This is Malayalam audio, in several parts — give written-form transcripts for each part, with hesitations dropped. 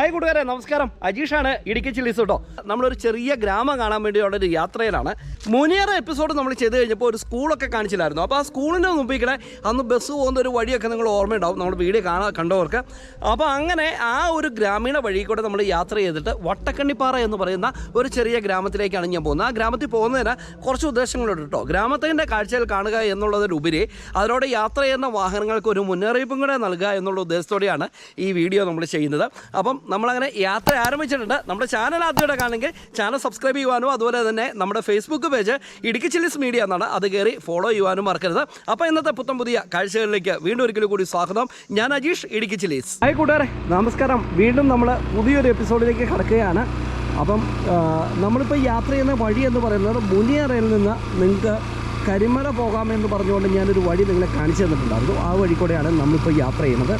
ഹായ് കൂട്ടുകാരെ, നമസ്കാരം. അജീഷാണ്, ഇടുക്കി ചില്ലീസ് കേട്ടോ. നമ്മളൊരു ചെറിയ ഗ്രാമം കാണാൻ വേണ്ടിയുള്ളൊരു യാത്രയിലാണ്. മുനിയറ എപ്പിസോഡ് നമ്മൾ ചെയ്ത് കഴിഞ്ഞപ്പോൾ ഒരു സ്കൂളൊക്കെ കാണിച്ചില്ലായിരുന്നു. അപ്പോൾ ആ സ്കൂളിൻ്റെ മുമ്പിൽ അന്ന് ബസ് പോകുന്ന ഒരു വഴിയൊക്കെ നിങ്ങൾ ഓർമ്മയുണ്ടാവും, നമ്മൾ വീഡിയോ കണ്ടവർക്ക്. അപ്പോൾ അങ്ങനെ ആ ഒരു ഗ്രാമീണ വഴി കൂടെ നമ്മൾ യാത്ര ചെയ്തിട്ട് വട്ടക്കണ്ണിപ്പാറ എന്ന് പറയുന്ന ഒരു ചെറിയ ഗ്രാമത്തിലേക്കാണ് ഞാൻ പോകുന്നത്. ആ ഗ്രാമത്തിൽ പോകുന്നതിന് കുറച്ച് ഉദ്ദേശങ്ങളുണ്ട് കേട്ടോ. ഗ്രാമത്തിൻ്റെ കാഴ്ചകൾ കാണുക എന്നുള്ളതിലുപരി അതിലൂടെ യാത്ര ചെയ്യുന്ന വാഹനങ്ങൾക്ക് ഒരു മുന്നറിയിപ്പും കൂടെ നൽകുക എന്നുള്ള ഉദ്ദേശത്തോടെയാണ് ഈ വീഡിയോ നമ്മൾ ചെയ്യുന്നത്. അപ്പം നമ്മളങ്ങനെ യാത്ര ആരംഭിച്ചിട്ടുണ്ട്. നമ്മുടെ ചാനൽ ആദ്യമായിട്ട് കാണുമെങ്കിൽ ചാനൽ സബ്സ്ക്രൈബ് ചെയ്യുവാനും അതുപോലെ തന്നെ നമ്മുടെ Facebook page Idukki chillies media എന്നാണ്, അത് കയറി ഫോളോ ചെയ്യുവാനും മറക്കരുത്. അപ്പോൾ ഇന്നത്തെ പുതിയ കാഴ്ചകളിലേക്ക് വീണ്ടും ഒരിക്കലും കൂടി സ്വാഗതം. ഞാൻ അജീഷ്, ഇടുക്കി ചില്ലീസ്. ഹായ് കൂട്ടുകാരെ, നമസ്കാരം. വീണ്ടും നമ്മൾ പുതിയൊരു എപ്പിസോഡിലേക്ക് കടക്കുകയാണ്. അപ്പം നമ്മളിപ്പോൾ യാത്ര ചെയ്യുന്ന വഴി എന്ന് പറയുന്നത് മുനിയറയിൽ നിന്ന് നിങ്ങൾക്ക് കരിമല പോകാമെന്ന് പറഞ്ഞുകൊണ്ട് ഞാനൊരു വഴി നിങ്ങളെ കാണിച്ചു തന്നിട്ടുണ്ടായിരുന്നു. ആ വഴി കൂടെയാണ് നമ്മളിപ്പോൾ യാത്ര ചെയ്യുന്നത്.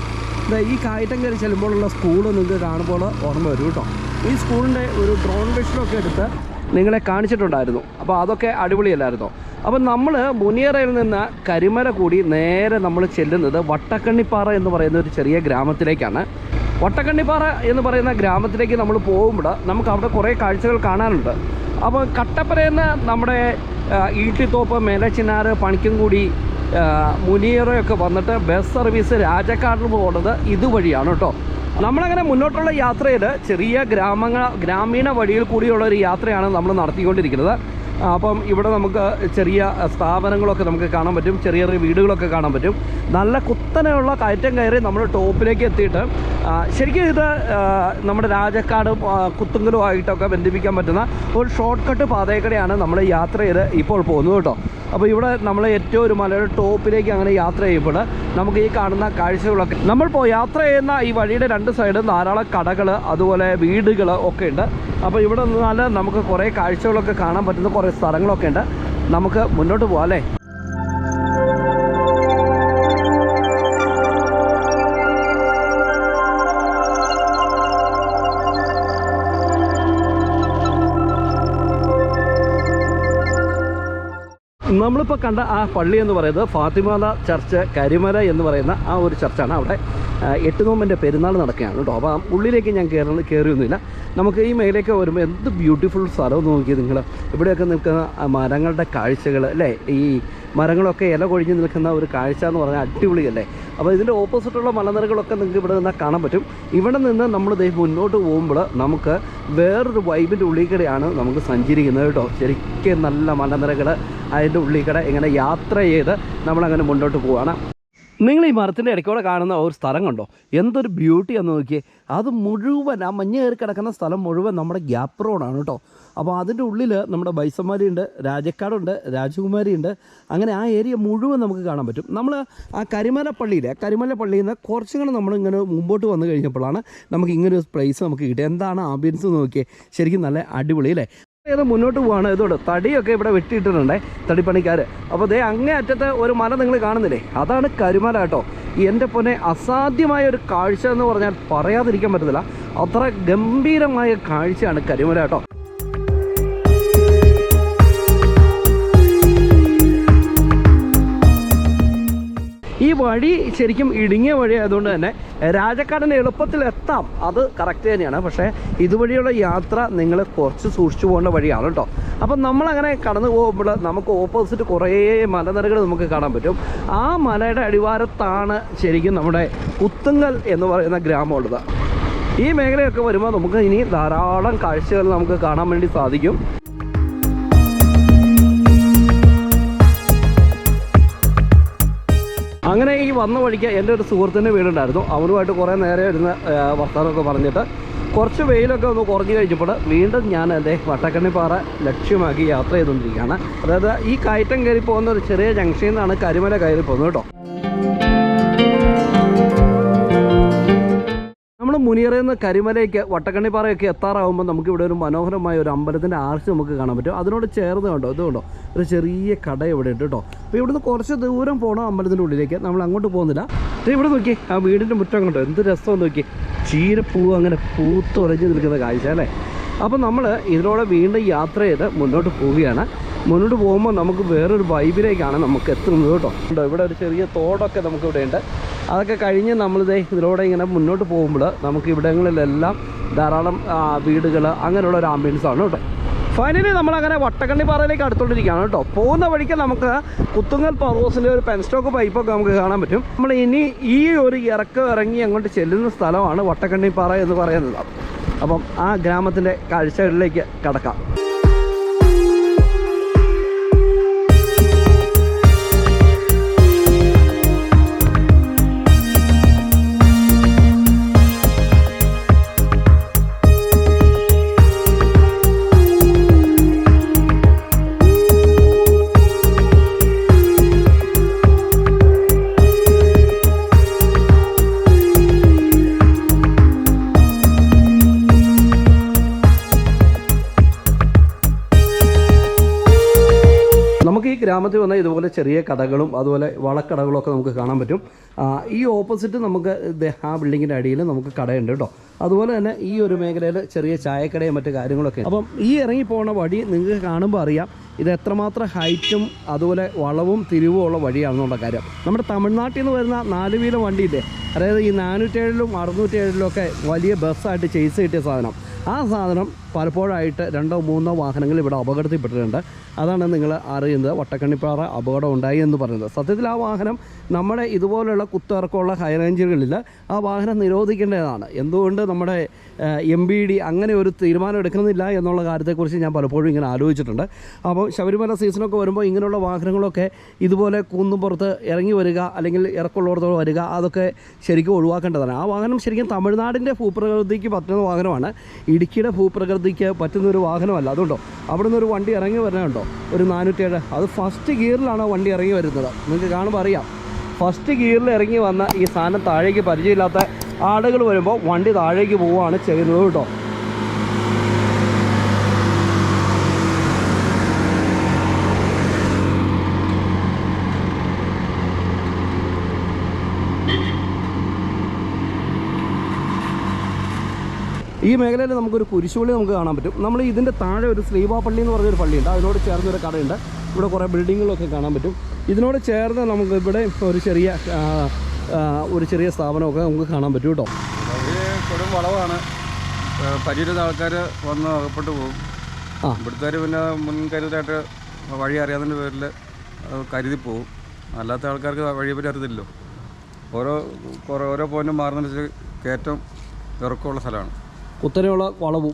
ഈ കായറ്റം കയറി ചെല്ലുമ്പോഴുള്ള സ്കൂൾ നിങ്ങൾക്ക് കാണുമ്പോൾ ഓർമ്മ വരും കേട്ടോ. ഈ സ്കൂളിൻ്റെ ഒരു ഡ്രോൺ വിഷനൊക്കെ എടുത്ത് നിങ്ങളെ കാണിച്ചിട്ടുണ്ടായിരുന്നു. അപ്പോൾ അതൊക്കെ അടിപൊളിയല്ലായിരുന്നോ? അപ്പം നമ്മൾ മുനിയറയിൽ നിന്ന് കരിമല കൂടി നേരെ നമ്മൾ ചെല്ലുന്നത് വട്ടക്കണ്ണിപ്പാറ എന്ന് പറയുന്ന ഒരു ചെറിയ ഗ്രാമത്തിലേക്കാണ്. വട്ടക്കണ്ണിപ്പാറ എന്ന് പറയുന്ന ഗ്രാമത്തിലേക്ക് നമ്മൾ പോകുമ്പോൾ നമുക്ക് അവിടെ കുറേ കാഴ്ചകൾ കാണാനുണ്ട്. അപ്പോൾ കട്ടപ്പനയിൽ നിന്ന് നമ്മുടെ ഈട്ടിത്തോപ്പ്, മേലച്ചിനാറ്, പണിക്കൻകുടി, മുനിയറയൊക്കെ വന്നിട്ട് ബസ് സർവീസ് രാജക്കാടിന് പോകുന്നത് ഇതുവഴിയാണ് കേട്ടോ. നമ്മളങ്ങനെ മുന്നോട്ടുള്ള യാത്രയിൽ ചെറിയ ഗ്രാമീണ വഴിയിൽ കൂടിയുള്ളൊരു യാത്രയാണ് നമ്മൾ നടത്തിക്കൊണ്ടിരിക്കുന്നത്. അപ്പം ഇവിടെ നമുക്ക് ചെറിയ സ്ഥാപനങ്ങളൊക്കെ നമുക്ക് കാണാൻ പറ്റും, ചെറിയ ചെറിയ വീടുകളൊക്കെ കാണാൻ പറ്റും. നല്ല കുത്തനെയുള്ള കയറ്റം കയറി നമ്മൾ ടോപ്പിലേക്ക് എത്തിയിട്ട് ശരിക്കും ഇത് നമ്മുടെ രാജക്കാടും കുത്തുങ്കലുമായിട്ടൊക്കെ ബന്ധിപ്പിക്കാൻ പറ്റുന്ന ഒരു ഷോർട്ട് കട്ട് പാതയിലൂടെയാണ് നമ്മൾ യാത്ര ചെയ്ത് ഇപ്പോൾ പോകുന്നത് കേട്ടോ. അപ്പോൾ ഇവിടെ നമ്മൾ ഏറ്റവും ഒരു മലയുടെ ടോപ്പിലേക്ക് അങ്ങനെ യാത്ര ചെയ്യുമ്പോൾ നമുക്ക് ഈ കാണുന്ന കാഴ്ചകളൊക്കെ, നമ്മളിപ്പോൾ യാത്ര ചെയ്യുന്ന ഈ വഴിയുടെ രണ്ട് സൈഡും ധാരാളം കടകൾ അതുപോലെ വീടുകൾ ഒക്കെ ഉണ്ട്. അപ്പോൾ ഇവിടെ നിന്നാൽ നമുക്ക് കുറേ കാഴ്ചകളൊക്കെ കാണാൻ പറ്റുന്ന കുറേ സ്ഥലങ്ങളൊക്കെ ഉണ്ട്. നമുക്ക് മുന്നോട്ട് പോകാം അല്ലേ? നമ്മളിപ്പോൾ കണ്ട ആ പള്ളി എന്ന് പറയുന്നത് ഫാത്തിമാല ചർച്ച് കരിമല എന്ന് പറയുന്ന ആ ഒരു ചർച്ചാണ്. അവിടെ 8 നോമ്പിൻ്റെ പെരുന്നാൾ നടക്കുകയാണ് കേട്ടോ. അപ്പോൾ ഉള്ളിലേക്ക് ഞാൻ കയറിയൊന്നുമില്ല. നമുക്ക് ഈ മേലേക്ക് വരുമ്പോൾ എന്ത് ബ്യൂട്ടിഫുൾ സ്ഥലം നോക്കി നിങ്ങൾ. ഇവിടെയൊക്കെ നിൽക്കുന്ന മരങ്ങളുടെ കാഴ്ചകൾ അല്ലേ, ഈ മരങ്ങളൊക്കെ ഇല കൊഴിഞ്ഞ് നിൽക്കുന്ന ഒരു കാഴ്ച എന്ന് പറഞ്ഞാൽ അടിപൊളിയല്ലേ. അപ്പോൾ ഇതിൻ്റെ ഓപ്പോസിറ്റുള്ള മലനിരകളൊക്കെ നിങ്ങൾക്ക് ഇവിടെ നിന്നാൽ കാണാൻ പറ്റും. ഇവിടെ നിന്ന് നമ്മൾ മുന്നോട്ട് പോകുമ്പോൾ നമുക്ക് വേറൊരു വൈബിൻ്റെ ഉള്ളിൽ കൂടെയാണ് നമുക്ക് സഞ്ചരിക്കുന്നത് കേട്ടോ. ശരിക്കും നല്ല മലനിരകൾ, അതിൻ്റെ ഉള്ളിൽ കൂടെ ഇങ്ങനെ യാത്ര ചെയ്ത് നമ്മളങ്ങനെ മുന്നോട്ട് പോവുകയാണ്. നിങ്ങൾ ഈ മരത്തിൻ്റെ ഇടയ്ക്കൂടെ കാണുന്ന ഒരു സ്ഥലം കണ്ടോ, എന്തൊരു ബ്യൂട്ടി എന്ന് നോക്കിയേ. അത് മുഴുവൻ ആ മഞ്ഞ് കയറി കിടക്കുന്ന സ്ഥലം മുഴുവൻ നമ്മുടെ ഗ്യാപ്പ് റോഡാണ് കേട്ടോ. അപ്പോൾ അതിൻ്റെ ഉള്ളിൽ നമ്മുടെ ബൈസന്മാരിയുണ്ട്, രാജക്കാടുണ്ട്, രാജകുമാരിയുണ്ട്. അങ്ങനെ ആ ഏരിയ മുഴുവൻ നമുക്ക് കാണാൻ പറ്റും. നമ്മൾ ആ കരിമല പള്ളിയിൽ നിന്ന് കുറച്ചും കൂടെ നമ്മളിങ്ങനെ മുമ്പോട്ട് വന്നു കഴിഞ്ഞപ്പോഴാണ് നമുക്ക് ഇങ്ങനെ ഒരു പ്ലേസ് നമുക്ക് കിട്ടിയത്. എന്താണ് ആംബിയൻസ് നോക്കിയേ, ശരിക്കും നല്ല അടിപൊളി അല്ലേ. ഏത് മുന്നോട്ട് പോവാണ്. ഇതോട് തടിയൊക്കെ ഇവിടെ വെട്ടിയിട്ടിട്ടുണ്ടേ തടിപ്പണിക്കാർ. അപ്പോൾ ദേ അങ്ങേ അറ്റത്ത് ഒരു മല നിങ്ങൾ കാണുന്നില്ലേ, അതാണ് കരിമല കേട്ടോ. എൻ്റെ പൊന്നെ, അസാധ്യമായ ഒരു കാഴ്ച എന്ന് പറഞ്ഞാൽ പറയാതിരിക്കാൻ പറ്റത്തില്ല. അത്ര ഗംഭീരമായ കാഴ്ചയാണ് കരിമല കേട്ടോ. ഈ വഴി ശരിക്കും ഇടുങ്ങിയ വഴി ആയതുകൊണ്ട് തന്നെ രാജക്കാടിന് എളുപ്പത്തിൽ എത്താം, അത് കറക്റ്റ് തന്നെയാണ്. പക്ഷേ ഇതുവഴിയുള്ള യാത്ര നിങ്ങൾ കുറച്ച് സൂക്ഷിച്ചു പോകേണ്ട വഴിയാണ് കേട്ടോ. അപ്പം നമ്മളങ്ങനെ കടന്നു പോകുമ്പോൾ നമുക്ക് ഓപ്പോസിറ്റ് കുറേ മലനിരകൾ നമുക്ക് കാണാൻ പറ്റും. ആ മലയുടെ അടിവാരത്താണ് ശരിക്കും നമ്മുടെ കുത്തുങ്കൽ എന്ന് പറയുന്ന ഗ്രാമമുള്ളത്. ഈ മേഖലയൊക്കെ വരുമ്പോൾ നമുക്ക് ഇനി ധാരാളം കാഴ്ചകൾ നമുക്ക് കാണാൻ വേണ്ടി സാധിക്കും. അങ്ങനെ ഈ വന്ന വഴിക്ക് എൻ്റെ ഒരു സുഹൃത്തിൻ്റെ വീടുണ്ടായിരുന്നു. അവനുമായിട്ട് കുറേ നേരം ഇരുന്ന് വർത്തമാനമൊക്കെ പറഞ്ഞിട്ട് കുറച്ച് വെയിലൊക്കെ ഒന്ന് കുറഞ്ഞു കഴിഞ്ഞപ്പോൾ വീണ്ടും ഞാൻ എൻ്റെ വട്ടക്കണ്ണിപ്പാറ ലക്ഷ്യമാക്കി യാത്ര ചെയ്തുകൊണ്ടിരിക്കുകയാണ്. അതായത് ഈ കയറ്റം കയറി പോകുന്ന ഒരു ചെറിയ ജംഗ്ഷനിൽ നിന്നാണ് കരിമല കയറി പോകുന്നത് കേട്ടോ. നമ്മൾ മുനിയറയിൽ നിന്ന് കരിമലയ്ക്ക് വട്ടക്കണ്ണിപ്പാറയൊക്കെ എത്താറാകുമ്പോൾ നമുക്കിവിടെ ഒരു മനോഹരമായ ഒരു അമ്പലത്തിൻ്റെ ആർച്ച് നമുക്ക് കാണാൻ പറ്റും. അതിനോട് ചേർന്ന് കണ്ടോ, ഇതുകൊണ്ടോ ഒരു ചെറിയ കട ഇവിടെ ഉണ്ട് കേട്ടോ. അപ്പോൾ ഇവിടുന്ന് കുറച്ച് ദൂരം പോകണം അമ്പലത്തിൻ്റെ ഉള്ളിലേക്ക്. നമ്മൾ അങ്ങോട്ട് പോകുന്നില്ല. ഇവിടെ നോക്കി ആ വീടിൻ്റെ മുറ്റം കണ്ടോ, എന്ത് രസമെന്ന് നോക്കി. ചീരപ്പൂവ് അങ്ങനെ പൂത്തൊലഞ്ഞ് നിൽക്കുന്ന കാഴ്ച അല്ലേ. അപ്പോൾ നമ്മൾ ഇതിലൂടെ വീണ്ടും യാത്ര ചെയ്ത് മുന്നോട്ട് പോവുകയാണ്. മുന്നോട്ട് പോകുമ്പോൾ നമുക്ക് വേറൊരു വൈബിലേക്കാണ് നമുക്ക് എത്തുന്നത് കേട്ടോ. ഇവിടെ ഒരു ചെറിയ തോടൊക്കെ നമുക്കിവിടെ ഉണ്ട്. അതൊക്കെ കഴിഞ്ഞ് നമ്മളിതേ ഇതിലൂടെ ഇങ്ങനെ മുന്നോട്ട് പോകുമ്പോൾ നമുക്ക് ഇവിടങ്ങളിലെല്ലാം ധാരാളം വീടുകൾ അങ്ങനെയുള്ള ഒരു ആംബിയൻസാണ് കേട്ടോ. ഫൈനലി നമ്മളങ്ങനെ വട്ടക്കണ്ണിപ്പാറയിലേക്ക് അടുത്തോണ്ടിരിക്കുകയാണ് കേട്ടോ. പോകുന്ന വഴിക്ക് നമുക്ക് കുത്തുങ്ങൽ പവർ ഹൗസിൻ്റെ ഒരു പെൻസ്റ്റോക്ക് പൈപ്പൊക്കെ നമുക്ക് കാണാൻ പറ്റും. നമ്മൾ ഇനി ഈ ഒരു ഇറങ്ങി അങ്ങോട്ട് ചെല്ലുന്ന സ്ഥലമാണ് വട്ടക്കണ്ണിപ്പാറ എന്ന് പറയുന്നത്. അപ്പം ആ ഗ്രാമത്തിൻ്റെ കാഴ്ചകളിലേക്ക് കടക്കാം. ഗ്രാമത്തിൽ വന്നാൽ ഇതുപോലെ ചെറിയ കടകളും അതുപോലെ വളക്കടകളും ഒക്കെ നമുക്ക് കാണാൻ പറ്റും. ഈ ഓപ്പോസിറ്റ് നമുക്ക് ആ ബിൽഡിങ്ങിൻ്റെ അടിയിൽ നമുക്ക് കടയുണ്ട് കേട്ടോ. അതുപോലെ തന്നെ ഈ ഒരു മേഖലയിൽ ചെറിയ ചായക്കടയും മറ്റു കാര്യങ്ങളൊക്കെ. അപ്പം ഈ ഇറങ്ങി പോകുന്ന വഴി നിങ്ങൾക്ക് കാണുമ്പോൾ അറിയാം ഇത് എത്രമാത്രം ഹൈറ്റും അതുപോലെ വളവും തിരിവും ഉള്ള വഴിയാണെന്നുള്ള കാര്യം. നമ്മുടെ തമിഴ്നാട്ടിൽ നിന്ന് വരുന്ന 4 വീലർ വണ്ടിയില്ലേ, അതായത് ഈ 407-ലും 607-ലും ഒക്കെ വലിയ ബസ്സായിട്ട് ചെയ്സ് കിട്ടിയ സാധനം, ആ സാധനം പലപ്പോഴായിട്ട് 2-3 വാഹനങ്ങൾ ഇവിടെ അപകടത്തിൽപ്പെട്ടിട്ടുണ്ട്. അതാണ് നിങ്ങൾ അറിയുന്നത് വട്ടക്കണ്ണിപ്പാറ അപകടം ഉണ്ടായി എന്ന് പറയുന്നത്. സത്യത്തിൽ ആ വാഹനം നമ്മുടെ ഇതുപോലുള്ള കുത്തിറക്കമുള്ള ഹൈ റേഞ്ചുകളിൽ ആ വാഹനം നിരോധിക്കേണ്ടതാണ്. എന്തുകൊണ്ട് നമ്മുടെ MBD അങ്ങനെ ഒരു തീരുമാനം എടുക്കുന്നില്ല എന്നുള്ള കാര്യത്തെക്കുറിച്ച് ഞാൻ പലപ്പോഴും ഇങ്ങനെ ആലോചിച്ചിട്ടുണ്ട്. അപ്പോൾ ശബരിമല സീസണൊക്കെ വരുമ്പോൾ ഇങ്ങനെയുള്ള വാഹനങ്ങളൊക്കെ ഇതുപോലെ കുന്നുപുറത്ത് ഇറങ്ങി വരിക അല്ലെങ്കിൽ ഇറക്കമുള്ളിടത്തോളം വരിക, അതൊക്കെ ശരിക്കും ഒഴിവാക്കേണ്ടതാണ്. ആ വാഹനം ശരിക്കും തമിഴ്നാടിൻ്റെ ഭൂപ്രകൃതിക്ക് പറ്റുന്ന വാഹനമാണ്, ഇടുക്കിയുടെ ഭൂപ്രകൃതിക്ക് പറ്റുന്നൊരു വാഹനമല്ല. അതുകൊണ്ടോ അവിടെ നിന്നൊരു വണ്ടി ഇറങ്ങി വരുന്നുണ്ടോ, ഒരു 407, അത് ഫസ്റ്റ് ഗിയറിലാണ് വണ്ടി ഇറങ്ങി വരുന്നത്. നിങ്ങൾക്ക് കാണുമ്പോൾ അറിയാം, ഫസ്റ്റ് ഗിയറിൽ ഇറങ്ങി വന്ന ഈ സാധനം താഴേക്ക് പരിചയമില്ലാത്ത ആളുകൾ വരുമ്പോൾ വണ്ടി താഴേക്ക് പോവുകയാണ് ചെയ്യുന്നത് കേട്ടോ. ഈ മേഖലയിൽ നമുക്കൊരു കുരിശുപള്ളി നമുക്ക് കാണാൻ പറ്റും. നമ്മൾ ഇതിൻ്റെ താഴെ ഒരു ശ്രീബാപ്പള്ളി എന്ന് പറഞ്ഞൊരു പള്ളിയുണ്ട്, അതിനോട് ചേർന്നൊരു കടയുണ്ട്. ഇവിടെ കുറേ ബിൽഡിങ്ങുകളൊക്കെ കാണാൻ പറ്റും. ഇതിനോട് ചേർന്ന് നമുക്ക് ഇവിടെ ഒരു ചെറിയ സ്ഥാപനമൊക്കെ നമുക്ക് കാണാൻ പറ്റും കേട്ടോ. കൊടും വളവാണ്, പരിചിത ആൾക്കാർ വന്ന് അകപ്പെട്ടു പോകും. ഇവിടുത്തെ പിന്നെ മുൻകരുതായിട്ട് വഴി അറിയാവുന്നതിൻ്റെ പേരിൽ കരുതി പോകും. അല്ലാത്ത ആൾക്കാർക്ക് വഴിയെ പറ്റി അറിയത്തില്ലല്ലോ. ഓരോ പോയിന്റും മാറുന്ന കയറ്റം ഇറക്കമുള്ള സ്ഥലമാണ്. കുത്തനെയുള്ള വളവും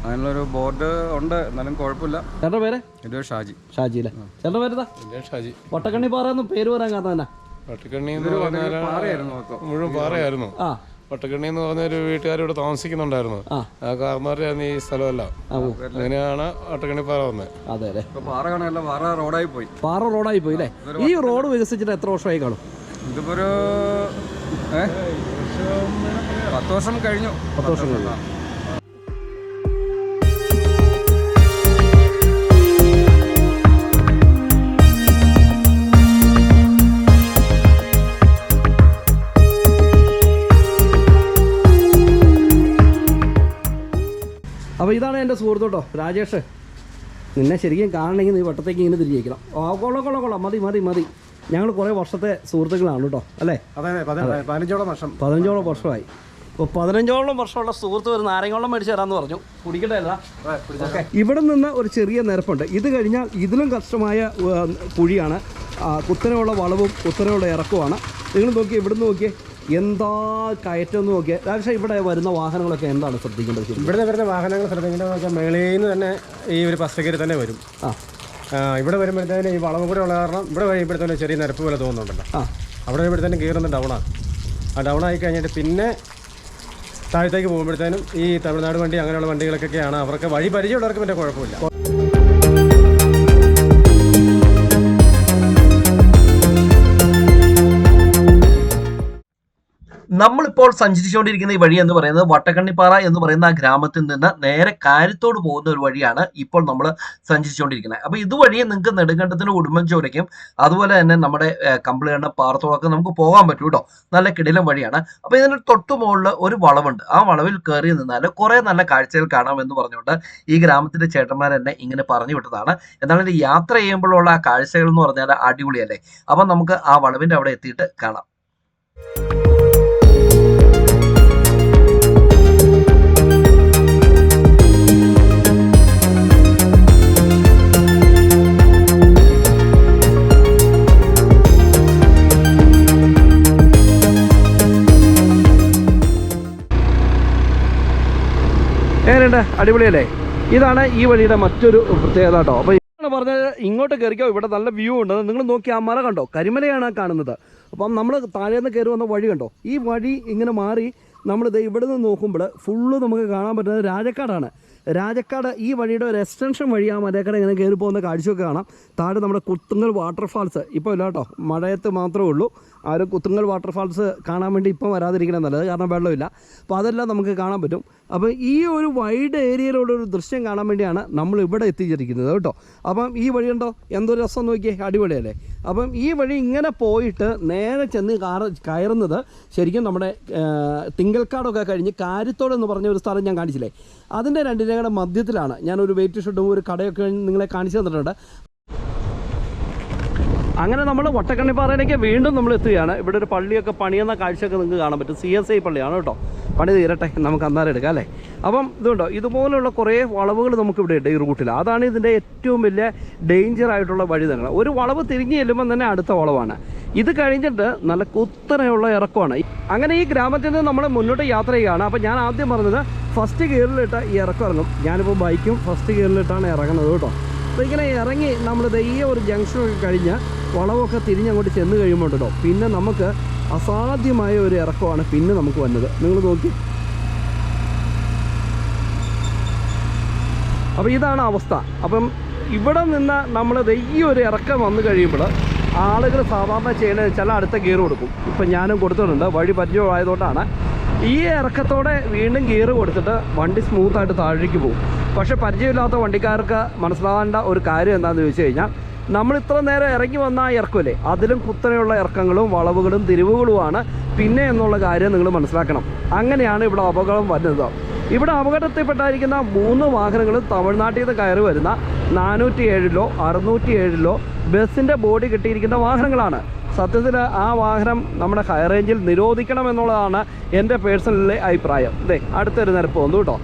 അതിനുള്ളൊരു ബോർഡ് ഉണ്ട്, എന്നാലും കുഴപ്പമില്ല. ചേട്ടൻ്റെ പേര്? എൻ്റെ ഷാജി. ഷാജി അല്ലേ? ചേട്ടൻ്റെ പേരെന്താ? ഷാജി. വട്ടക്കണ്ണിപ്പാറ എന്ന് പേര് പറയാൻ കാരണം തന്നെ വട്ടക്കണ്ണി മുഴുവൻ പാറയായിരുന്നു. വട്ടക്കണ്ണി എന്ന് പറഞ്ഞ ഒരു വീട്ടുകാരിവിടെ താമസിക്കുന്നുണ്ടായിരുന്നു. ആ കാർമാരായിരുന്നു ഈ സ്ഥലമല്ല. അങ്ങനെയാണ് വട്ടക്കണ്ണിപ്പാറ വന്നത്. അതെ അല്ലേ? പാറ റോഡായി പോയി. പാറ റോഡായി പോയി അല്ലേ? ഈ റോഡ് വികസിച്ചിട്ട് എത്ര വർഷമായി കാണും? ഇതിപ്പോ ഒരു 10 വർഷം കഴിഞ്ഞു. 10 വർഷം കഴിഞ്ഞു. അപ്പോൾ ഇതാണ് എൻ്റെ സുഹൃത്ത് കേട്ടോ, രാജേഷ്. നിന്നെ ശരിക്കും കാണണമെങ്കിൽ നീ വട്ടത്തേക്ക് ഇങ്ങനെ തിരിഞ്ഞേക്കണം. കൊള്ളാം, മതി. ഞങ്ങൾ കുറേ വർഷത്തെ സുഹൃത്തുക്കളാണ് കേട്ടോ, അല്ലേ? അതെ, 15ഓളം വർഷമായി. ഇപ്പോൾ 15ഓളം വർഷമുള്ള സുഹൃത്ത് ഒരു നാരങ്ങോളം മേടിച്ച് തരാമെന്ന് പറഞ്ഞു. കുടിക്കട്ടെ അല്ല? ഓക്കെ. ഇവിടെ നിന്ന് ഒരു ചെറിയ നിരപ്പുണ്ട്. ഇത് കഴിഞ്ഞാൽ ഇതിലും കഷ്ടമായ കുഴിയാണ്. കുത്തനെയുള്ള വളവും കുത്തനെയുള്ള ഇറക്കവുമാണ്. നിങ്ങൾ നോക്കിയേ, ഇവിടുന്ന് നോക്കിയേ, എന്താ കയറ്റം എന്ന് നോക്കിയാൽ. പക്ഷേ ഇവിടെ വരുന്ന വാഹനങ്ങളൊക്കെ എന്താണ് ശ്രദ്ധിക്കേണ്ടത്? ഇവിടെ വരുന്ന വാഹനങ്ങൾ ശ്രദ്ധിക്കേണ്ടതെന്ന് വെച്ചാൽ മേളയിൽ നിന്ന് തന്നെ ഈ ഒരു പസ്റ്റക്കേരി തന്നെ വരും. ഇവിടെ വരുമ്പോഴത്തേന് ഈ വളവും കൂടെ ഉള്ള കാരണം ഇവിടെ കഴിയുമ്പോഴത്തേനും ചെറിയ നിരപ്പ് പോലെ തോന്നുന്നുണ്ടല്ലോ. അവിടെ വരുമ്പോഴത്തേനും കയറുന്ന ഡൗണാണ്. ആ ഡൗൺ ആയി കഴിഞ്ഞിട്ട് പിന്നെ താഴത്തേക്ക് പോകുമ്പോഴത്തേനും ഈ തമിഴ്നാട് വണ്ടി അങ്ങനെയുള്ള വണ്ടികളൊക്കെയാണ്. അവർക്ക് വഴി പരിചയമുള്ളവർക്ക് പിന്നെ കുഴപ്പമില്ല. നമ്മളിപ്പോൾ സഞ്ചരിച്ചുകൊണ്ടിരിക്കുന്ന ഈ വഴി എന്ന് പറയുന്നത് വട്ടക്കണ്ണിപ്പാറ എന്ന് പറയുന്ന ആ ഗ്രാമത്തിൽ നിന്ന് നേരെ കാര്യത്തോട് പോകുന്ന ഒരു വഴിയാണ് ഇപ്പോൾ നമ്മൾ സഞ്ചരിച്ചുകൊണ്ടിരിക്കുന്നത്. അപ്പോൾ ഇതുവഴി നിങ്ങൾക്ക് നെടുങ്കണ്ടത്തിന് ഉടുമ്പൻചോലയ്ക്കും അതുപോലെ തന്നെ നമ്മുടെ കമ്പിളികണ്ണ പാറത്തോടൊക്കെ നമുക്ക് പോകാൻ പറ്റും കേട്ടോ. നല്ല കിടിലം വഴിയാണ്. അപ്പോൾ ഇതിന് തൊട്ടു മുകളിൽ ഒരു വളവുണ്ട്. ആ വളവിൽ കയറി നിന്നാൽ കുറേ നല്ല കാഴ്ചകൾ കാണാമെന്ന് പറഞ്ഞുകൊണ്ട് ഈ ഗ്രാമത്തിൻ്റെ ചേട്ടന്മാർ എന്നെ ഇങ്ങനെ പറഞ്ഞു വിട്ടതാണ്. എന്നാലും യാത്ര ചെയ്യുമ്പോഴുള്ള ആ കാഴ്ചകൾ എന്ന് പറഞ്ഞാൽ അടിപൊളിയല്ലേ? അപ്പം നമുക്ക് ആ വളവിൻ്റെ അവിടെ എത്തിയിട്ട് കാണാം. എങ്ങനെയുണ്ട്? അടിപൊളിയല്ലേ? ഇതാണ് ഈ വഴിയുടെ മറ്റൊരു പ്രത്യേകത കേട്ടോ. അപ്പോൾ ഇതാണ് പറഞ്ഞത്, ഇങ്ങോട്ട് കയറിക്കോ, ഇവിടെ നല്ല വ്യൂ ഉണ്ട്. നിങ്ങൾ നോക്കി ആ മല കണ്ടോ, കരിമലയാണ് കാണുന്നത്. അപ്പം നമ്മൾ താഴേന്ന് കയറി വന്ന വഴി കണ്ടോ, ഈ വഴി ഇങ്ങനെ മാറി നമ്മളിത് ഇവിടെ നിന്ന് നോക്കുമ്പോൾ ഫുള്ള് നമുക്ക് കാണാൻ പറ്റുന്നത് രാജക്കാടാണ്. രാജക്കാട് ഈ വഴിയുടെ ഒരു എക്സ്റ്റൻഷൻ വഴി ആ മലക്കട ഇങ്ങനെ കയറി പോകുന്ന കാഴ്ചയൊക്കെ കാണാം. താഴെ നമ്മുടെ കുത്തുങ്ങൽ വാട്ടർഫാൾസ് ഇപ്പോൾ ഇല്ല കേട്ടോ, മഴയത്ത് മാത്രമേ ഉള്ളൂ. ആ ഒരു കുത്തുങ്ങൽ വാട്ടർഫാൾസ് കാണാൻ വേണ്ടി ഇപ്പം വരാതിരിക്കണം നല്ലത്, കാരണം വെള്ളമില്ല. അപ്പോൾ അതെല്ലാം നമുക്ക് കാണാൻ പറ്റും. അപ്പോൾ ഈ ഒരു വൈഡ് ഏരിയയിലുള്ളൊരു ദൃശ്യം കാണാൻ വേണ്ടിയാണ് നമ്മൾ ഇവിടെ എത്തിച്ചിരിക്കുന്നത് കേട്ടോ. അപ്പം ഈ വഴി ഉണ്ടോ, എന്തൊരു രസം നോക്കിയേ, അടിപൊളിയല്ലേ? അപ്പം ഈ വഴി ഇങ്ങനെ പോയിട്ട് നേരെ ചെന്ന് കയറുന്നത് ശരിക്കും നമ്മുടെ തിങ്കൽക്കാടൊക്കെ കഴിഞ്ഞ് കാരിത്തോട് എന്ന് പറഞ്ഞ ഒരു സ്ഥലം ഞാൻ കാണിച്ചില്ലേ, അതിൻ്റെ രണ്ടിനങ്ങളുടെ മധ്യത്തിലാണ്. ഞാനൊരു വെയിറ്റ് ഷെഡും ഒരു കടയൊക്കെ നിങ്ങളെ കാണിച്ചു തന്നിട്ടുണ്ട്. അങ്ങനെ നമ്മൾ വട്ടക്കണ്ണിപ്പാറയിലേക്ക് വീണ്ടും നമ്മൾ എത്തുകയാണ്. ഇവിടെ ഒരു പള്ളിയൊക്കെ പണിയുന്ന കാഴ്ചയൊക്കെ നിങ്ങൾക്ക് കാണാൻ പറ്റും. CSI പള്ളിയാണ് കേട്ടോ. പണി തീരട്ടെ, നമുക്ക് അന്നേരം എടുക്കാം അല്ലേ? അപ്പം ഇതുണ്ടോ, ഇതുപോലുള്ള കുറേ വളവുകൾ നമുക്കിവിടെ ഉണ്ട് ഈ റൂട്ടിൽ. അതാണ് ഇതിൻ്റെ ഏറ്റവും വലിയ ഡേഞ്ചർ ആയിട്ടുള്ള വഴി തന്നെ. ഒരു വളവ് തിരിഞ്ഞ് ചെല്ലുമ്പം തന്നെ അടുത്ത വളവാണ്. ഇത് കഴിഞ്ഞിട്ട് നല്ല കുത്തനെയുള്ള ഇറക്കമാണ്. അങ്ങനെ ഈ ഗ്രാമത്തിൽ നിന്ന് നമ്മൾ മുന്നോട്ട് യാത്ര ചെയ്യുകയാണ്. അപ്പോൾ ഞാൻ ആദ്യം പറഞ്ഞത് ഫസ്റ്റ് ഗിയറിലിട്ട് ഈ ഇറക്കം ഇറങ്ങും. ഞാനിപ്പോൾ ബൈക്കും ഫസ്റ്റ് ഗിയറിലിട്ടാണ് ഇറങ്ങുന്നത് കേട്ടോ. അപ്പോൾ ഇങ്ങനെ ഇറങ്ങി നമ്മളിത് ഈ ഒരു ജംഗ്ഷനൊക്കെ കഴിഞ്ഞ് വളവൊക്കെ തിരിഞ്ഞങ്ങോട്ട് ചെന്ന് കഴിയുമ്പോൾ കേട്ടോ, പിന്നെ നമുക്ക് അസാധ്യമായ ഒരു ഇറക്കമാണ് പിന്നെ നമുക്ക് വന്നത്. നിങ്ങൾ നോക്കി, അപ്പോൾ ഇതാണ് അവസ്ഥ. അപ്പം ഇവിടെ നിന്ന് നമ്മളിത് ഈ ഒരു ഇറക്കം വന്നു കഴിയുമ്പോൾ ആളുകൾ സാധാരണ ചെയ്യുന്നത് വെച്ചാൽ അടുത്ത ഗിയർ കൊടുക്കും. ഇപ്പം ഞാനും കൊടുത്തിട്ടുണ്ട്, വഴി പരിചയമായതുകൊണ്ടാണ്. ഈ ഇറക്കത്തോടെ വീണ്ടും ഗിയർ കൊടുത്തിട്ട് വണ്ടി സ്മൂത്തായിട്ട് താഴേക്ക് പോകും. പക്ഷേ പരിചയമില്ലാത്ത വണ്ടിക്കാർക്ക് മനസ്സിലാവേണ്ട ഒരു കാര്യം എന്താണെന്ന് ചോദിച്ചു കഴിഞ്ഞാൽ, നമ്മൾ ഇത്ര നേരം ഇറങ്ങി വന്ന ആ ഇറക്കമില്ലേ, അതിലും കുത്തനെയുള്ള ഇറക്കങ്ങളും വളവുകളും തിരിവുകളുമാണ് പിന്നെ എന്നുള്ള കാര്യം നിങ്ങൾ മനസ്സിലാക്കണം. അങ്ങനെയാണ് ഇവിടെ അപകടം വരുന്നത്. ഇവിടെ അപകടത്തിൽപ്പെട്ടായിരിക്കുന്ന 3 വാഹനങ്ങളും തമിഴ്നാട്ടിൽ നിന്ന് കയറി വരുന്ന 407-ലോ 607-ലോ ബസ്സിൻ്റെ ബോഡി കിട്ടിയിരിക്കുന്ന വാഹനങ്ങളാണ്. സത്യത്തിൽ ആ വാഹനം നമ്മുടെ ഹൈ റേഞ്ചിൽ നിരോധിക്കണം എന്നുള്ളതാണ് എൻ്റെ പേഴ്സണലി അഭിപ്രായം. ഇതേ അടുത്തൊരു നിരപ്പ് വന്നു കേട്ടോ.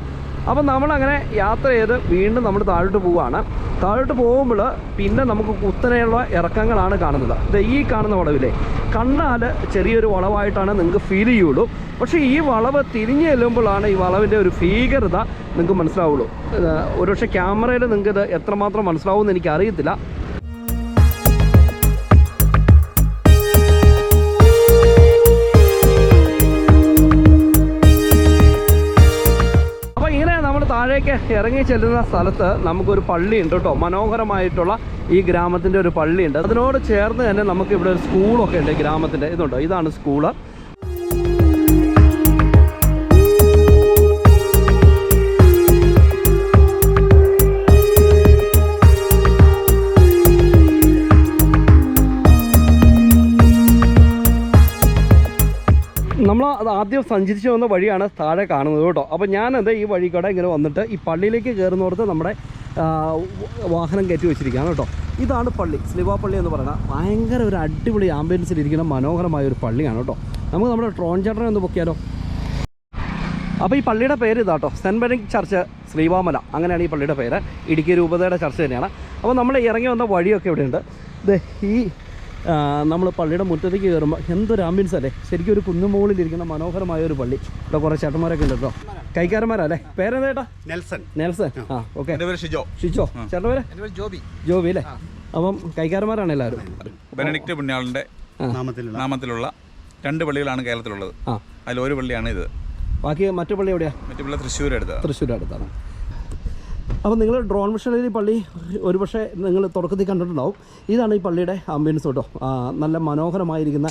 അപ്പം നമ്മളങ്ങനെ യാത്ര ചെയ്ത് വീണ്ടും നമ്മൾ താഴോട്ട് പോവുകയാണ്. താഴോട്ട് പോകുമ്പോൾ പിന്നെ നമുക്ക് കുത്തനെയുള്ള ഇറക്കങ്ങളാണ് കാണുന്നത്. ഇത് ഈ കാണുന്ന വളവില്ലേ, കണ്ടാൽ ചെറിയൊരു വളവായിട്ടാണ് നിങ്ങൾക്ക് ഫീൽ ചെയ്യുള്ളൂ. പക്ഷേ ഈ വളവ് തിരിഞ്ഞു ചെല്ലുമ്പോഴാണ് ഈ വളവിൻ്റെ ഒരു ഭീകരത നിങ്ങൾക്ക് മനസ്സിലാവുള്ളൂ. ഒരുപക്ഷെ ക്യാമറയിൽ നിങ്ങൾക്കിത് എത്രമാത്രം മനസ്സിലാവുമെന്ന് എനിക്കറിയത്തില്ല. താഴേക്ക് ഇറങ്ങി ചെല്ലുന്ന സ്ഥലത്ത് നമുക്കൊരു പള്ളിയുണ്ട് കേട്ടോ. മനോഹരമായിട്ടുള്ള ഈ ഗ്രാമത്തിൻ്റെ ഒരു പള്ളിയുണ്ട്. അതിനോട് ചേർന്ന് തന്നെ നമുക്ക് ഇവിടെ ഒരു സ്കൂളൊക്കെ ഉണ്ട് ഗ്രാമത്തിൻ്റെ. ഇതുണ്ടോ, ഇതാണ് സ്കൂള്. നമ്മൾ അത് ആദ്യം സഞ്ചരിച്ച് വന്ന വഴിയാണ് താഴെ കാണുന്നത് കേട്ടോ. അപ്പോൾ ഞാനത് ഈ വഴി കൂടെ ഇങ്ങനെ വന്നിട്ട് ഈ പള്ളിയിലേക്ക് കയറുന്നിടത്ത് നമ്മുടെ വാഹനം കയറ്റി വെച്ചിരിക്കുകയാണ് കേട്ടോ. ഇതാണ് പള്ളി, സ്ലിവാ പള്ളി എന്ന് പറയുന്നത്. ഭയങ്കര ഒരു അടിപൊളി ആംബിയൻസിലിരിക്കുന്ന മനോഹരമായ ഒരു പള്ളിയാണ് കേട്ടോ. നമുക്ക് നമ്മുടെ ട്രോൺ ചേട്ടനെ ഒന്ന് പൊക്കിയാലോ. അപ്പോൾ ഈ പള്ളിയുടെ പേര് ഇതാട്ടോ, സെൻറ്റ് ബെനിക്ട് ചർച്ച് ശ്രീവാമല, അങ്ങനെയാണ് ഈ പള്ളിയുടെ പേര്. ഇടുക്കി രൂപതയുടെ ചർച്ച് തന്നെയാണ്. അപ്പോൾ നമ്മൾ ഇറങ്ങി വന്ന വഴിയൊക്കെ ഇവിടെയുണ്ട്. ഇത് ഈ നമ്മൾ പള്ളിയുടെ മുറ്റത്തേക്ക് കയറുമ്പോൾ എന്തൊരു ആംബിയൻസ് അല്ലേ. ശരിക്കും ഒരു കുന്നുമുകളിലിരിക്കുന്ന മനോഹരമായ ഒരു പള്ളി. ഇവിടെ കുറേ ചേട്ടന്മാരൊക്കെ ഉണ്ട് കേട്ടോ, കൈക്കാരന്മാരല്ലേ. പേരെന്താ? നെൽസൺ. ആ ഓക്കെ. ഷിജോ. ചേട്ടൻ്റെ പേര്? ജോബി അല്ലേ. അപ്പം കൈക്കാരന്മാരാണ് എല്ലാവരും. ബെനഡിക്ട് പുണ്യാളൻ്റെ നാമത്തിലുള്ള 2 പള്ളികളാണ് കേരളത്തിലുള്ളത്. അതിലൊരു പള്ളിയാണ് ഇത്. ബാക്കി മറ്റു പള്ളി എവിടെയാണ്? മറ്റു പള്ളി തൃശ്ശൂർ അടുത്താണ്. അപ്പോൾ നിങ്ങൾ ഡ്രോൺ വിഷനിൽ ഈ പള്ളി ഒരുപക്ഷെ നിങ്ങൾ തുടക്കത്തിൽ കണ്ടിട്ടുണ്ടാവും. ഇതാണ് ഈ പള്ളിയുടെ ആംബിയൻസ് കേട്ടോ. നല്ല മനോഹരമായിരിക്കുന്ന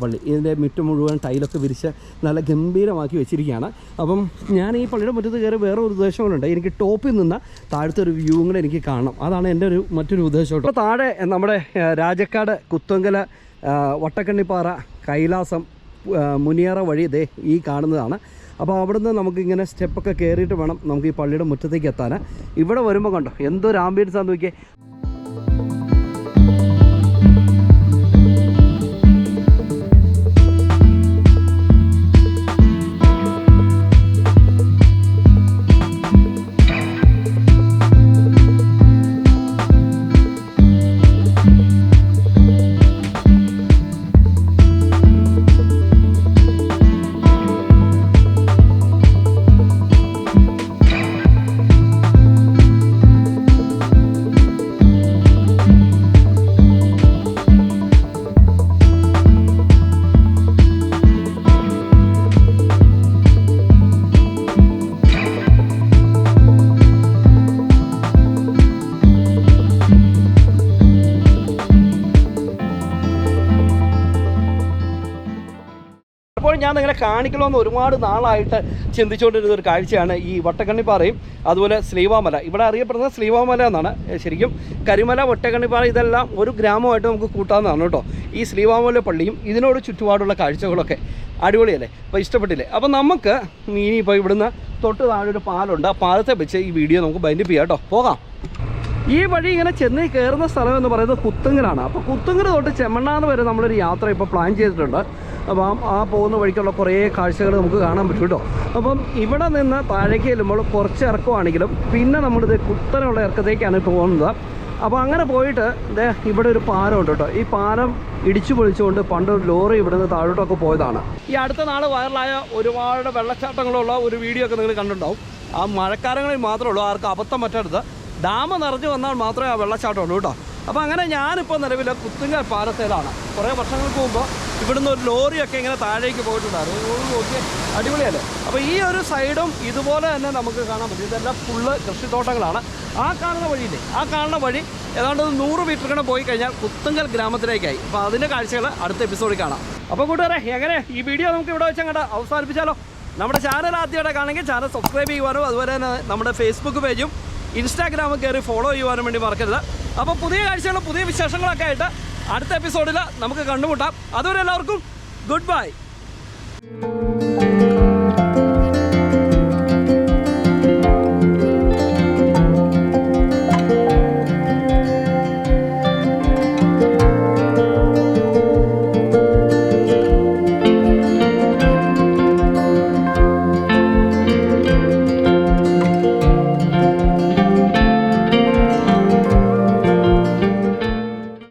പള്ളി. ഇതിൻ്റെ മുറ്റം മുഴുവൻ ടൈലൊക്കെ വിരിച്ച് നല്ല ഗംഭീരമാക്കി വെച്ചിരിക്കുകയാണ്. അപ്പം ഞാൻ ഈ പള്ളിയുടെ മുറ്റത്ത് കയറി വേറെ ഒരു ഉദ്ദേശങ്ങളുണ്ട്. എനിക്ക് ടോപ്പിൽ നിന്ന് താഴത്തെ ഒരു വ്യൂ കൂടെ എനിക്ക് കാണണം. അതാണ് എൻ്റെ മറ്റൊരു ഉദ്ദേശം കേട്ടോ. അപ്പോൾ താഴെ നമ്മുടെ രാജക്കാട്, കുത്തങ്കല, വട്ടക്കണ്ണിപ്പാറ, കൈലാസം, മുനിയറ വഴി ഇതേ ഈ കാണുന്നതാണ്. അപ്പോൾ അവിടുന്ന് നമുക്കിങ്ങനെ സ്റ്റെപ്പൊക്കെ കയറിയിട്ട് വേണം നമുക്ക് ഈ പള്ളിയുടെ മുറ്റത്തേക്ക് എത്താൻ. ഇവിടെ വരുമ്പോൾ കണ്ടോ എന്തൊരു ആംബിയൻസ് ആണെന്ന് നോക്കിയേ. കാണിക്കണമെന്ന് ഒരുപാട് നാളായിട്ട് ചിന്തിച്ചുകൊണ്ടിരുന്ന ഒരു കാഴ്ചയാണ് ഈ വട്ടക്കണ്ണിപ്പാറയും അതുപോലെ സ്ലീവാമല. ഇവിടെ അറിയപ്പെടുന്നത് സ്ലീവാമല എന്നാണ്. ശരിക്കും കരിമല, വട്ടക്കണ്ണിപ്പാറ ഇതെല്ലാം ഒരു ഗ്രാമമായിട്ട് നമുക്ക് കൂട്ടാവുന്നതാണ് കേട്ടോ. ഈ സ്ലീവാമല പള്ളിയും ഇതിനോട് ചുറ്റുപാടുള്ള കാഴ്ചകളൊക്കെ അടിപൊളിയല്ലേ? അപ്പോൾ ഇഷ്ടപ്പെട്ടില്ലേ? അപ്പോൾ നമുക്ക് ഇനിയിപ്പോൾ ഇവിടുന്ന് തൊട്ട് താഴെ ഒരു പാലുണ്ട്. ആ പാലത്തെ വെച്ച് ഈ വീഡിയോ നമുക്ക് ബൈൻഡപ്പ് ചെയ്യാം കേട്ടോ. പോകാം. ഈ വഴി ഇങ്ങനെ ചെന്നൈ കയറുന്ന സ്ഥലം എന്ന് പറയുന്നത് കുത്തങ്കലാണ്. അപ്പോൾ കുത്തങ്കൽ തൊട്ട് ചെമ്മണ്ണാന്ന് വരെ നമ്മളൊരു യാത്ര ഇപ്പോൾ പ്ലാൻ ചെയ്തിട്ടുണ്ട്. അപ്പം ആ പോകുന്ന വഴിക്കുള്ള കുറേ കാഴ്ചകൾ നമുക്ക് കാണാൻ പറ്റും കേട്ടോ. അപ്പം ഇവിടെ നിന്ന് താഴേക്ക് ചെല്ലുമ്പോൾ കുറച്ച് ഇറക്കമാണെങ്കിലും പിന്നെ നമ്മളിത് കുത്തനെയുള്ള ഇറക്കത്തേക്കാണ് പോകുന്നത്. അപ്പോൾ അങ്ങനെ പോയിട്ട് ഇവിടെ ഒരു പാലം ഉണ്ട് കേട്ടോ. ഈ പാലം ഇടിച്ചു പൊളിച്ചുകൊണ്ട് പണ്ട് ഒരു ലോറി ഇവിടെ നിന്ന് താഴോട്ടൊക്കെ പോയതാണ്. ഈ അടുത്ത നാൾ വൈറലായ ഒരുപാട് വെള്ളച്ചാട്ടങ്ങളുള്ള ഒരു വീഡിയോ ഒക്കെ നിങ്ങൾ കണ്ടിട്ടുണ്ടാവും. ആ മഴക്കാലങ്ങളിൽ മാത്രമേ ഉള്ളൂ, ആർക്കും അബദ്ധം പറ്റരുത്. ഡാം നിറഞ്ഞു വന്നാൽ മാത്രമേ ആ വെള്ളച്ചാട്ടം ഉള്ളൂ കേട്ടോ. അപ്പോൾ അങ്ങനെ ഞാനിപ്പോൾ നിലവിൽ കുത്തുങ്കൽ പാലത്തേലാണ്. കുറേ വർഷങ്ങൾക്ക് മുമ്പ് ഇവിടുന്ന് ഒരു ലോറിയൊക്കെ ഇങ്ങനെ താഴേക്ക് പോയിട്ടുണ്ടായിരുന്നു. നോക്കി അടിപൊളിയല്ലേ? അപ്പോൾ ഈ ഒരു സൈഡും ഇതുപോലെ തന്നെ നമുക്ക് കാണാൻ പറ്റും. ഇതെല്ലാം ഫുള്ള് കൃഷിത്തോട്ടങ്ങളാണ്. ആ കാണുന്ന വഴിയില്ലേ, ആ കാണുന്ന വഴി ഏതാണ്ട് 100 മീറ്റർ കൂടെ പോയി കഴിഞ്ഞാൽ കുത്തുങ്കൽ ഗ്രാമത്തിലേക്കായി. അപ്പോൾ അതിൻ്റെ കാഴ്ചകൾ അടുത്ത എപ്പിസോഡിൽ കാണാം. അപ്പോൾ കൂട്ടുകാരെ, എങ്ങനെ ഈ വീഡിയോ നമുക്ക് ഇവിടെ വെച്ച് അങ്ങോട്ട് അവസാനിപ്പിച്ചാലോ? നമ്മുടെ ചാനൽ ആദ്യമായിട്ട് കാണുമെങ്കിൽ ചാനൽ സബ്സ്ക്രൈബ് ചെയ്യുവാനും അതുപോലെ തന്നെ നമ്മുടെ ഫേസ്ബുക്ക് പേജും ഇൻസ്റ്റാഗ്രാമിൽ കയറി ഫോളോ ചെയ്യുവാനും വേണ്ടി മറക്കരുത്. അപ്പോൾ പുതിയ കാഴ്ചകളും പുതിയ വിശേഷങ്ങളൊക്കെ ആയിട്ട് അടുത്ത എപ്പിസോഡിൽ നമുക്ക് കണ്ടുമുട്ടാം. അതുവരെ എല്ലാവർക്കും ഗുഡ് ബൈ.